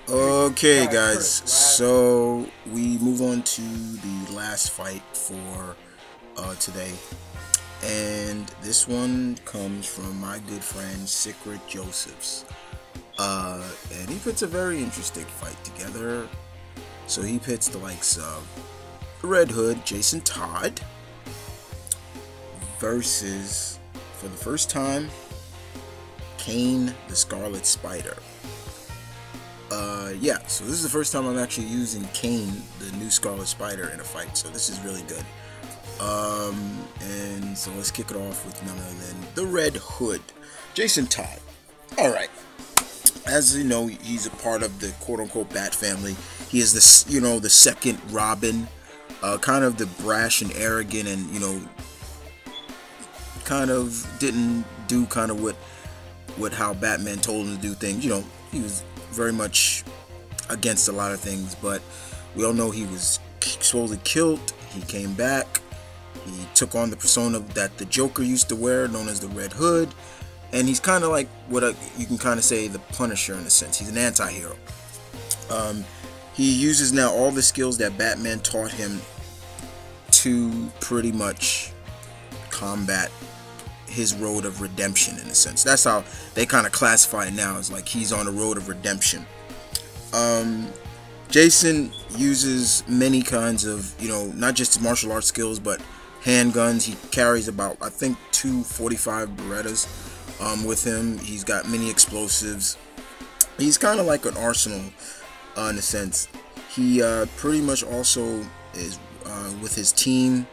Okay, guys, so we move on to the last fight for today, and this one comes from my good friend Sickrickjoseph. And he puts a very interesting fight together. So he pits the likes of Red Hood, Jason Todd, versus, for the first time, Kaine the Scarlet Spider. Yeah, so this is the first time I'm actually using Kaine, the new Scarlet Spider, in a fight, so this is really good. And so let's kick it off with none other than the Red Hood, Jason Todd. Alright, as you know, he's a part of the quote-unquote Bat family. He is this, the second Robin, kind of the brash and arrogant, and kind of didn't do kind of what how Batman told him to do things. He was very much against a lot of things, but we all know he was supposedly killed. He came back. He took on the persona that the Joker used to wear, known as the Red Hood, and he's kind of like you can kind of say the Punisher in a sense. He's an anti-hero. He uses now all the skills that Batman taught him to pretty much combat his road of redemption, in a sense. That's how they kind of classify it now, as like he's on a road of redemption. Jason uses many kinds of, not just martial arts skills, but handguns. He carries about, I think, 245 Berettas with him. He's got many explosives. He's kind of like an arsenal in a sense. He pretty much also is with his team,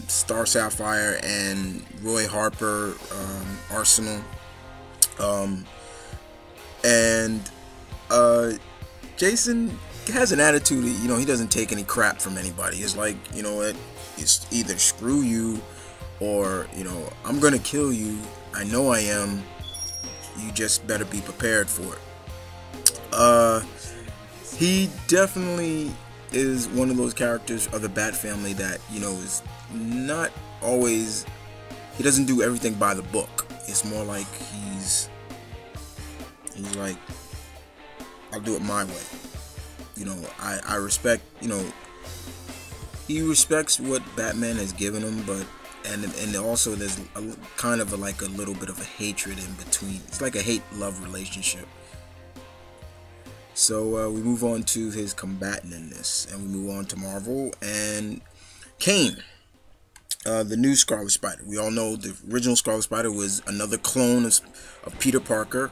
Star Sapphire and Roy Harper, Arsenal, and Jason has an attitude. He doesn't take any crap from anybody. It's like, it's either screw you or I'm gonna kill you. I know I am. You just better be prepared for it. He definitely is one of those characters of the Bat family that is not always. He doesn't do everything by the book. It's more like he's like, I'll do it my way. I respect. He respects what Batman has given him, but and also there's kind of like a little bit of a hatred in between. It's like a hate-love relationship. So we move on to his combatant in this, and we move on to Marvel and Kaine, the new Scarlet Spider. We all know the original Scarlet Spider was another clone of Peter Parker,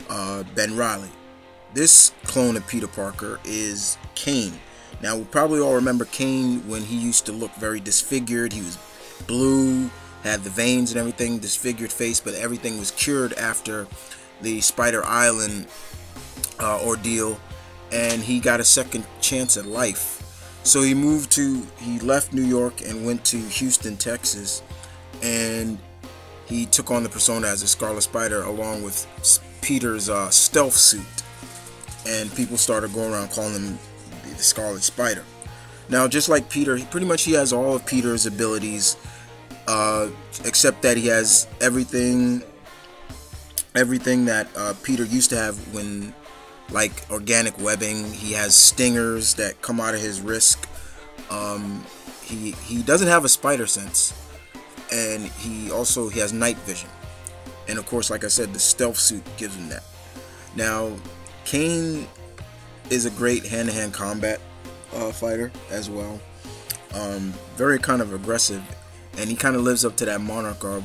Ben Reilly. This clone of Peter Parker is Kaine. Now, we probably all remember Kaine when he used to look very disfigured. He was blue, had the veins and everything, disfigured face, but everything was cured after the Spider Island ordeal, and he got a second chance at life. So he left New York and went to Houston, Texas, and he took on the persona as a Scarlet Spider along with Peter's stealth suit, and people started going around calling him the Scarlet Spider. Now, just like Peter, he has all of Peter's abilities, except that he has everything that Peter used to have when, like organic webbing. He has stingers that come out of his wrist. He doesn't have a spider sense, and he has night vision, and of course, like I said, the stealth suit gives him that. Now, Kaine is a great hand-to-hand combat fighter as well. Very kind of aggressive, and he kind of lives up to that monarch of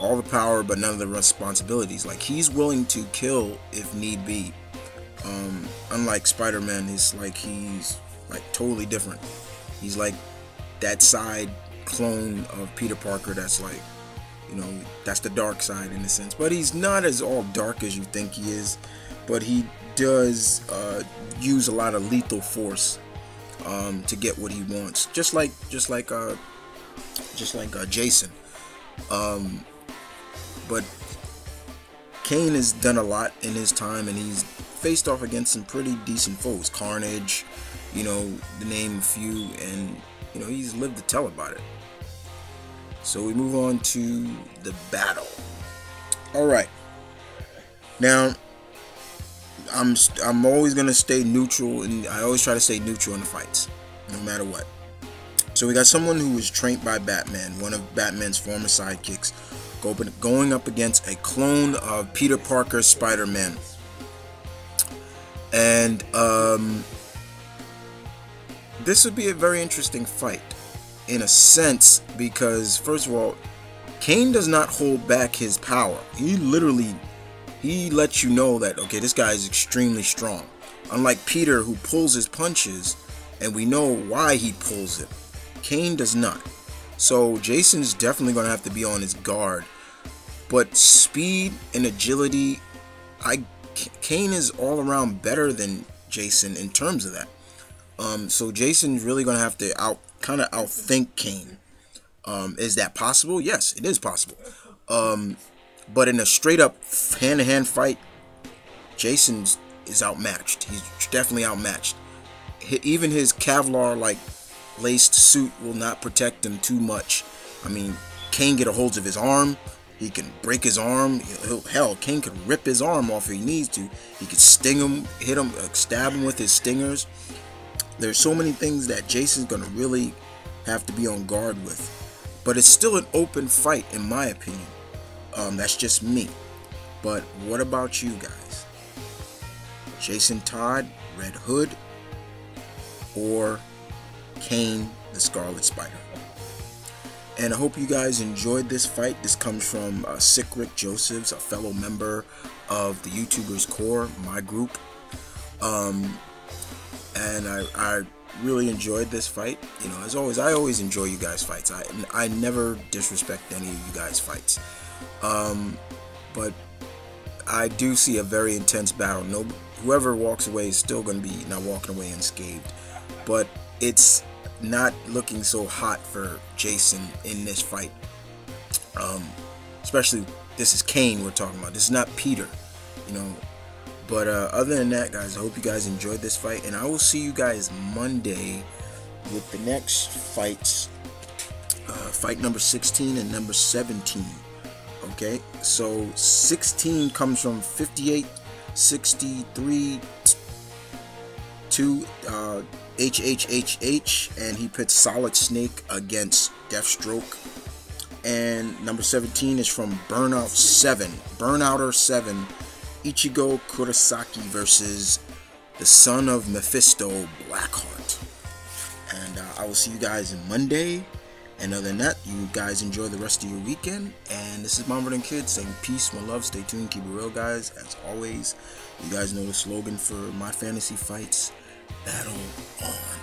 all the power but none of the responsibilities. Like, he's willing to kill if need be. Unlike Spider-Man, he's like totally different. He's like that side clone of Peter Parker that's like, that's the dark side in a sense. But he's not as all dark as you think he is. But he does use a lot of lethal force to get what he wants, just like Jason. But Kaine has done a lot in his time, and he's faced off against some pretty decent foes. Carnage, to name a few, and he's lived to tell about it. So we move on to the battle. All right. Now, I'm always gonna stay neutral, and I always try to stay neutral in the fights, no matter what. So we got someone who was trained by Batman, one of Batman's former sidekicks, going up against a clone of Peter Parker's Spider-Man. And this would be a very interesting fight, in a sense, because first of all, Kaine does not hold back his power. He lets you know that, okay, this guy is extremely strong. Unlike Peter, who pulls his punches, and we know why he pulls it. Kaine does not. So Jason's definitely going to have to be on his guard. But speed and agility, Kaine is all around better than Jason in terms of that. So Jason's really going to have to outthink Kaine. Is that possible? Yes, it is possible. But in a straight up hand-to-hand fight, Jason is outmatched. He's definitely outmatched. Even his Kevlar-like laced suit will not protect him too much. I mean, Kaine get a hold of his arm. He can break his arm. Hell, Kaine could rip his arm off if he needs to. He could sting him, hit him, stab him with his stingers. There's so many things that Jason's going to really have to be on guard with. But it's still an open fight, in my opinion. That's just me. But what about you guys? Jason Todd, Red Hood, or Kaine, the Scarlet Spider? And I hope you guys enjoyed this fight. This comes from Sickrickjoseph, a fellow member of the YouTubers Core, my group. And I really enjoyed this fight. You know, as always, I always enjoy you guys' fights. I never disrespect any of you guys' fights. But I do see a very intense battle. Whoever walks away is still going to be not walking away unscathed. But it's not looking so hot for Jason in this fight. Especially, this is Kaine we're talking about. This is not Peter, you know. But other than that, guys, I hope you guys enjoyed this fight, and I will see you guys Monday with the next fights. Fight number 16 and number 17. Okay, so 16 comes from 58-63 to HHHH, and he pits Solid Snake against Deathstroke. And number 17 is from Burnouter 7, Ichigo Kurosaki versus the son of Mephisto, Blackheart. And I will see you guys Monday. And other than that, you guys enjoy the rest of your weekend. And this is Mom and Kid saying peace, my love, stay tuned, keep it real, guys. As always, you guys know the slogan for my fantasy fights: battle on.